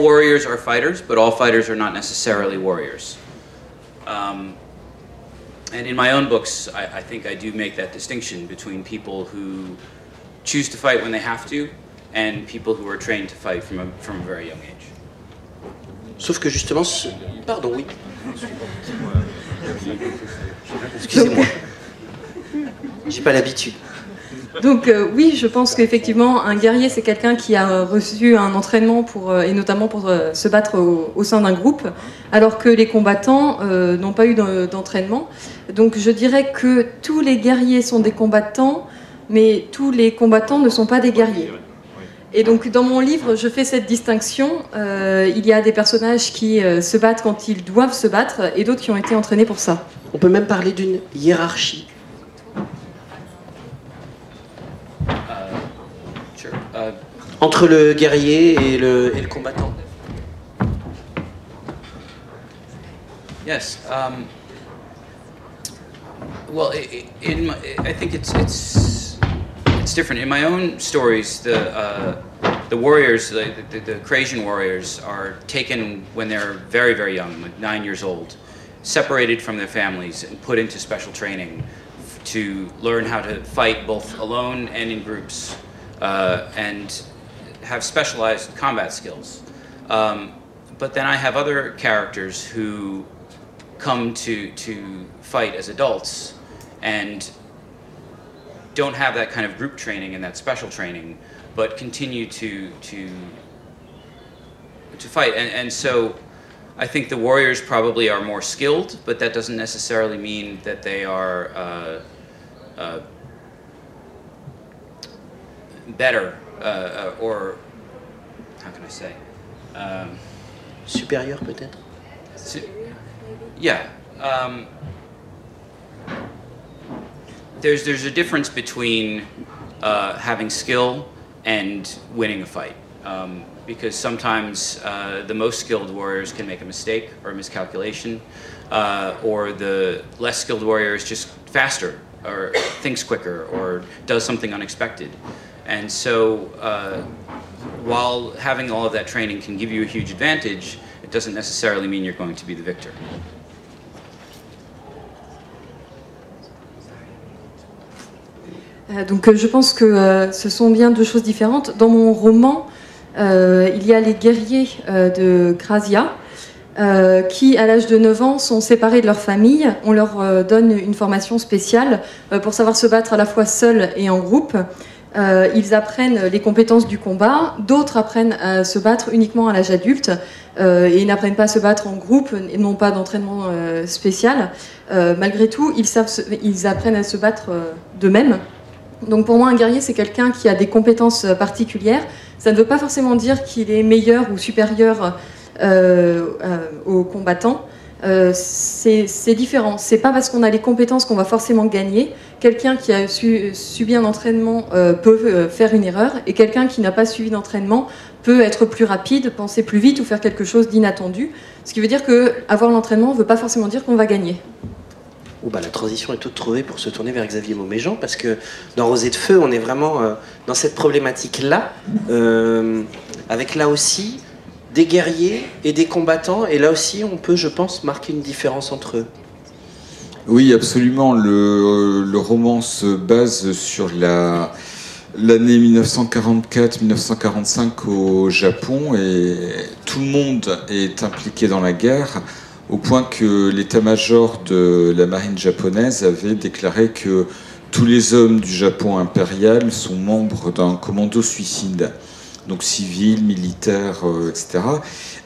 Warriors are fighters, but all fighters are not necessarily warriors. And in my own books, I think I do make that distinction between people who choose to fight when they have to, and people who are trained to fight from a very young age. Sauf que justement, pardon, oui. Excusez-moi. J'ai pas l'habitude. Donc oui, je pense qu'effectivement, un guerrier, c'est quelqu'un qui a reçu un entraînement et notamment pour se battre au sein d'un groupe, alors que les combattants n'ont pas eu d'entraînement. Donc je dirais que tous les guerriers sont des combattants, mais tous les combattants ne sont pas des guerriers. Et donc dans mon livre, je fais cette distinction. Il y a des personnages qui se battent quand ils doivent se battre, et d'autres qui ont été entraînés pour ça. On peut même parler d'une hiérarchie. Entre le guerrier et le combattant. Yes. Well, I think it's different. In my own stories, the warriors, the Crazian warriors, are taken when they're very, very young, like 9 years old, separated from their families and put into special training to learn how to fight both alone and in groups, and have specialized combat skills. But then I have other characters who come to fight as adults and don't have that kind of group training and that special training, but continue to fight. And so I think the warriors probably are more skilled, but that doesn't necessarily mean that they are better, or how can I say? Supérieur peut-être. Yeah. There's a difference between having skill and winning a fight, because sometimes the most skilled warriors can make a mistake or a miscalculation, or the less skilled warrior is just faster or thinks quicker or does something unexpected. And so while having all of that training can give you a huge advantage, it doesn't necessarily mean you're going to be the victor. Donc je pense que ce sont bien deux choses différentes. Dans mon roman, il y a les guerriers de Grazia qui, à l'âge de 9 ans, sont séparés de leur famille. On leur donne une formation spéciale pour savoir se battre à la fois seuls et en groupe. Ils apprennent les compétences du combat. D'autres apprennent à se battre uniquement à l'âge adulte et ils n'apprennent pas à se battre en groupe et n'ont pas d'entraînement spécial. Malgré tout, ils apprennent à se battre d'eux-mêmes. Donc pour moi, un guerrier, c'est quelqu'un qui a des compétences particulières. Ça ne veut pas forcément dire qu'il est meilleur ou supérieur aux combattants. C'est différent. C'est pas parce qu'on a les compétences qu'on va forcément gagner. Quelqu'un qui a subi un entraînement peut faire une erreur, et quelqu'un qui n'a pas suivi d'entraînement peut être plus rapide, penser plus vite ou faire quelque chose d'inattendu. Ce qui veut dire qu'avoir l'entraînement ne veut pas forcément dire qu'on va gagner. Oh bah, la transition est toute trouvée pour se tourner vers Xavier Mauméjean, parce que dans Rosée de Feu, on est vraiment dans cette problématique-là, avec là aussi des guerriers et des combattants, et là aussi on peut, je pense, marquer une différence entre eux. Oui, absolument. Le roman se base sur l'année 1944-1945 au Japon, et tout le monde est impliqué dans la guerre, au point que l'état-major de la marine japonaise avait déclaré que tous les hommes du Japon impérial sont membres d'un commando suicide, donc civil, militaire, etc.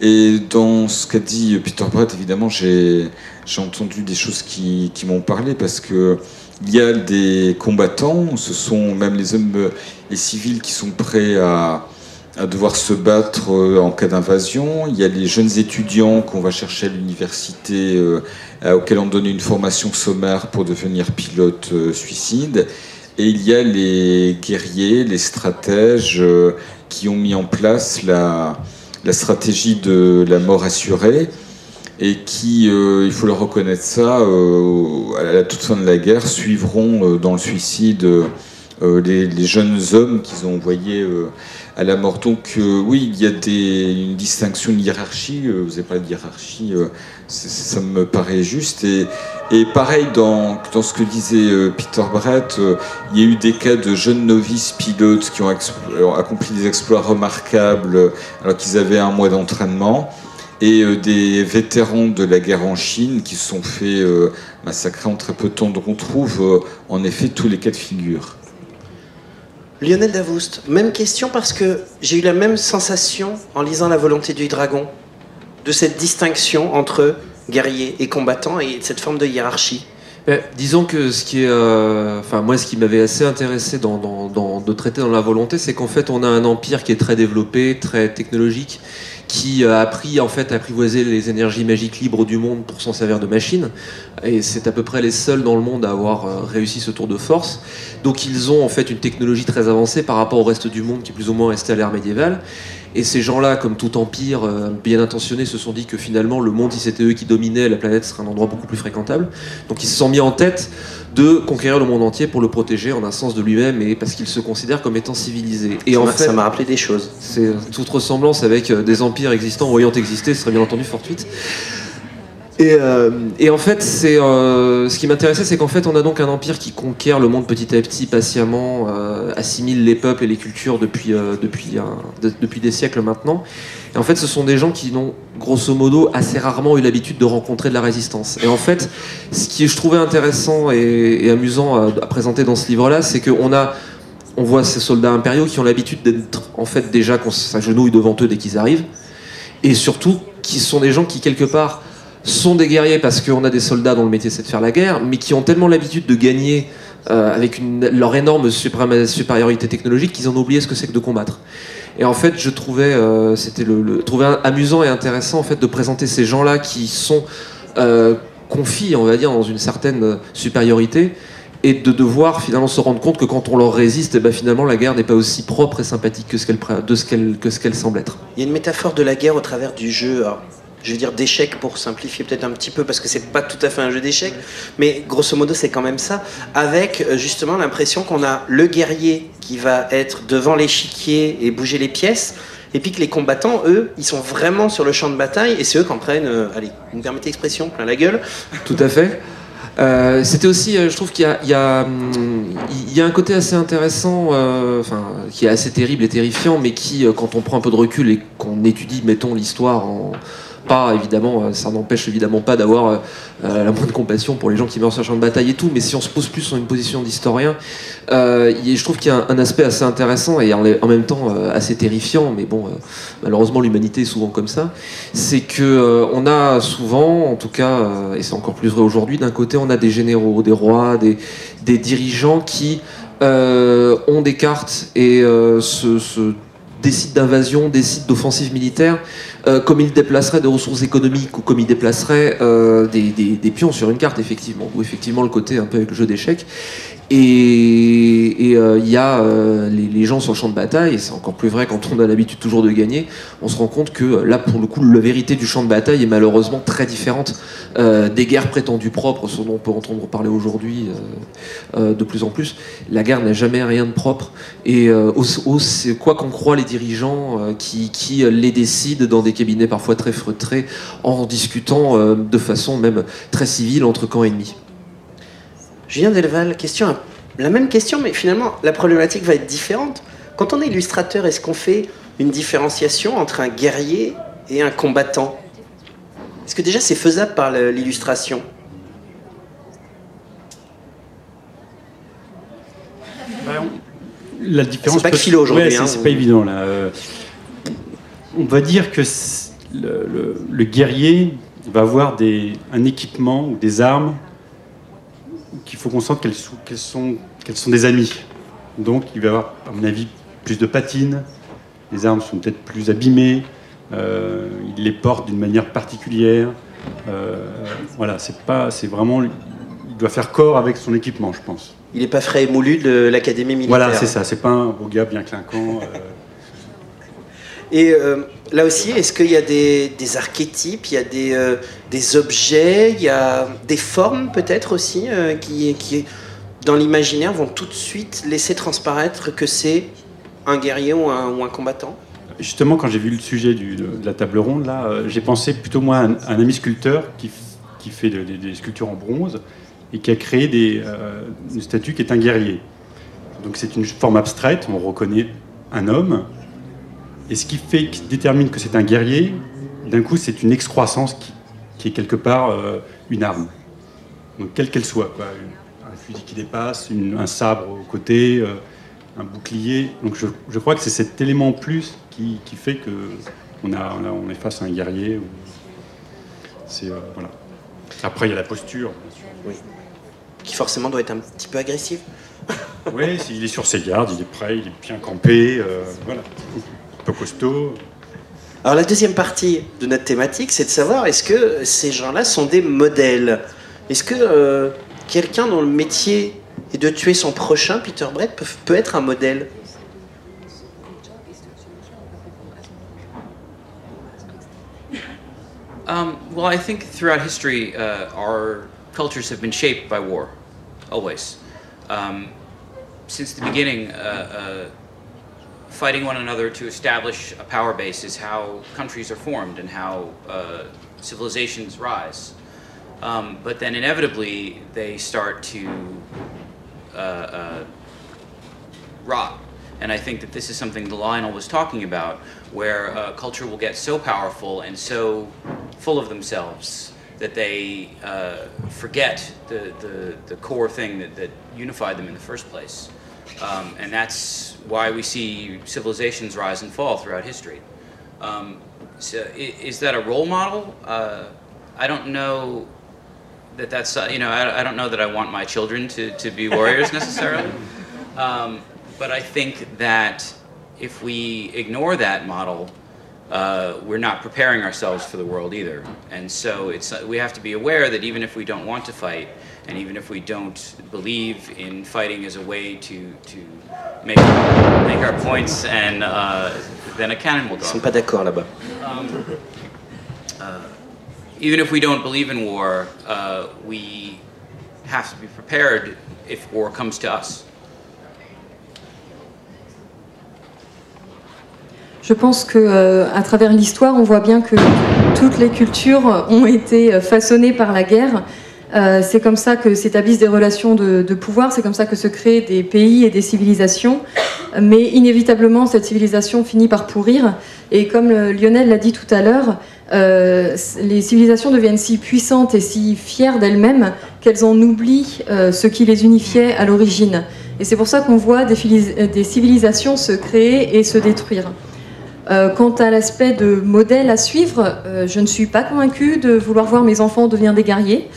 Et dans ce qu'a dit Peter Brett, évidemment, j'ai entendu des choses qui m'ont parlé, parce que il y a des combattants, ce sont même les hommes et civils qui sont prêts à devoir se battre en cas d'invasion. Il y a les jeunes étudiants qu'on va chercher à l'université, auxquels on donne une formation sommaire pour devenir pilote suicide. Et il y a les guerriers, les stratèges qui ont mis en place la stratégie de la mort assurée, et qui, il faut leur reconnaître ça, à la toute fin de la guerre, suivront dans le suicide les jeunes hommes qu'ils ont envoyés à la mort. Donc oui, il y a une distinction, une hiérarchie. Vous avez parlé de hiérarchie, ça me paraît juste. Et pareil, dans ce que disait Peter Brett, il y a eu des cas de jeunes novices pilotes qui ont accompli des exploits remarquables alors qu'ils avaient 1 mois d'entraînement. Et des vétérans de la guerre en Chine qui se sont fait massacrer en très peu de temps. Donc on trouve en effet tous les cas de figure. Lionel Davoust, même question parce que j'ai eu la même sensation en lisant La volonté du dragon, de cette distinction entre guerrier et combattant et de cette forme de hiérarchie. Disons que ce qui m'avait assez intéressé de traiter dans La volonté, c'est qu'en fait on a un empire qui est très développé, très technologique, qui a appris en fait à apprivoiser les énergies magiques libres du monde pour s'en servir de machines, et c'est à peu près les seuls dans le monde à avoir réussi ce tour de force. Donc ils ont en fait une technologie très avancée par rapport au reste du monde qui est plus ou moins resté à l'ère médiévale. Et ces gens-là, comme tout empire bien intentionné, se sont dit que finalement le monde, si c'était eux qui dominaient, la planète serait un endroit beaucoup plus fréquentable. Donc ils se sont mis en tête de conquérir le monde entier pour le protéger en un sens de lui-même et parce qu'ils se considèrent comme étant civilisés. Et ça m'a rappelé des choses. C'est toute ressemblance avec des empires existants ou ayant existé serait bien entendu fortuite. Et en fait, ce qui m'intéressait, c'est qu'en fait, on a donc un empire qui conquiert le monde petit à petit, patiemment, assimile les peuples et les cultures depuis des siècles maintenant. Et en fait, ce sont des gens qui n'ont, grosso modo, assez rarement eu l'habitude de rencontrer de la résistance. Et en fait, ce qui je trouvais intéressant et amusant à présenter dans ce livre-là, c'est on voit ces soldats impériaux qui ont l'habitude d'être, en fait, déjà qu'on s'agenouille devant eux dès qu'ils arrivent, et surtout, qui sont des gens qui, quelque part, sont des guerriers parce qu'on a des soldats dont le métier c'est de faire la guerre, mais qui ont tellement l'habitude de gagner avec leur énorme supériorité technologique qu'ils en ont oublié ce que c'est que de combattre. Et en fait, je trouvais amusant et intéressant en fait de présenter ces gens-là qui sont confiés, on va dire, dans une certaine supériorité, et de devoir finalement se rendre compte que quand on leur résiste, finalement la guerre n'est pas aussi propre et sympathique que ce qu'elle semble être. Il y a une métaphore de la guerre au travers du jeu. Alors, je veux dire d'échecs pour simplifier peut-être un petit peu parce que c'est pas tout à fait un jeu d'échecs, mais grosso modo c'est quand même ça, avec justement l'impression qu'on a le guerrier qui va être devant l'échiquier et bouger les pièces, et puis que les combattants, eux, ils sont vraiment sur le champ de bataille et c'est eux qui en prennent, allez, vous me permettez l'expression, plein la gueule. Tout à fait. C'était aussi, je trouve qu'il y a un côté assez intéressant, qui est assez terrible et terrifiant, mais qui, quand on prend un peu de recul et qu'on étudie, mettons, l'histoire évidemment, ça n'empêche évidemment pas d'avoir la moindre compassion pour les gens qui meurent sur le champ de bataille et tout, mais si on se pose plus sur une position d'historien, je trouve qu'il y a un aspect assez intéressant et en même temps assez terrifiant, mais bon, malheureusement l'humanité est souvent comme ça, c'est que on a souvent, en tout cas, et c'est encore plus vrai aujourd'hui, d'un côté on a des généraux, des rois, des dirigeants qui ont des cartes et décident d'invasion, décident d'offensive militaire, comme ils déplaceraient des ressources économiques ou comme ils déplaceraient des pions sur une carte, effectivement, ou effectivement le côté un peu avec le jeu d'échecs. Et il y a les gens sur le champ de bataille, et c'est encore plus vrai quand on a l'habitude toujours de gagner, on se rend compte que là, pour le coup, la vérité du champ de bataille est malheureusement très différente des guerres prétendues propres, ce dont on peut entendre parler aujourd'hui de plus en plus. La guerre n'a jamais rien de propre, et quoi qu'en croient les dirigeants qui les décident dans des cabinets parfois très feutrés, en discutant de façon même très civile entre camps ennemis. Julien Delval, la même question, mais finalement la problématique va être différente. Quand on est illustrateur, est-ce qu'on fait une différenciation entre un guerrier et un combattant? Est-ce que déjà c'est faisable par l'illustration? La différence. C'est pas que philo aujourd'hui. Ouais, c'est pas évident là. On va dire que le guerrier va avoir un équipement ou des armes qu'il faut qu'on sente qu'elles sont des amis. Donc il va y avoir, à mon avis, plus de patines, les armes sont peut-être plus abîmées, il les porte d'une manière particulière. Voilà, c'est vraiment, il doit faire corps avec son équipement, je pense. Il n'est pas frais et moulu de l'académie militaire. Voilà, c'est ça, c'est pas un beau gars bien clinquant. Et là aussi, est-ce qu'il y a des archétypes, il y a des objets, il y a des formes peut-être aussi qui, dans l'imaginaire, vont tout de suite laisser transparaître que c'est un guerrier ou un combattant? Justement, quand j'ai vu le sujet de la table ronde, là, j'ai pensé plutôt moi à un ami sculpteur qui fait des sculptures en bronze et qui a créé une statue qui est un guerrier. Donc c'est une forme abstraite, on reconnaît un homme, et ce qui détermine que c'est un guerrier, d'un coup c'est une excroissance qui est quelque part une arme. Donc quelle qu'elle soit, quoi. Un fusil qui dépasse, un sabre au côté, un bouclier. Donc je crois que c'est cet élément en plus qui fait qu'on est face à un guerrier. Voilà. Après il y a la posture, bien sûr. Oui. Qui forcément doit être un petit peu agressif. Oui, il est sur ses gardes, il est prêt, il est bien campé, voilà. Un peu costaud. Alors la deuxième partie de notre thématique, c'est de savoir est-ce que ces gens-là sont des modèles? Est-ce que quelqu'un dont le métier est de tuer son prochain, Peter Brett, peut être un modèle? Well, I think throughout history, our cultures have been shaped by war, always. Since the beginning, fighting one another to establish a power base is how countries are formed and how civilizations rise. But then inevitably, they start to rot. And I think that this is something that Lionel was talking about, where a culture will get so powerful and so full of themselves that they forget the core thing that unified them in the first place. And that's why we see civilizations rise and fall throughout history. So is that a role model? I don't know that that's, I don't know that I want my children to be warriors necessarily. But I think that if we ignore that model, we're not preparing ourselves for the world either. And so we have to be aware that even if we don't want to fight, and even if we don't believe in fighting as a way to make our points, and then a cannon will go. Ils sont pas d'accord là-bas. Even if we don't believe in war, we have to be prepared if war comes to us. Je pense que à travers l'histoire, on voit bien que toutes les cultures ont été façonnées par la guerre. C'est comme ça que s'établissent des relations de pouvoir, c'est comme ça que se créent des pays et des civilisations. Mais inévitablement, cette civilisation finit par pourrir. Et comme Lionel l'a dit tout à l'heure, les civilisations deviennent si puissantes et si fières d'elles-mêmes qu'elles en oublient ce qui les unifiait à l'origine. Et c'est pour ça qu'on voit des civilisations se créer et se détruire. Quant à l'aspect de modèle à suivre, je ne suis pas convaincue de vouloir voir mes enfants devenir des guerriers.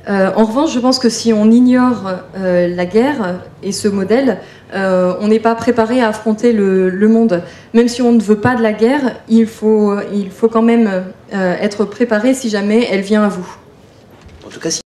En revanche, je pense que si on ignore la guerre et ce modèle, on n'est pas préparé à affronter le monde. Même si on ne veut pas de la guerre, il faut quand même être préparé si jamais elle vient à vous. En tout cas, si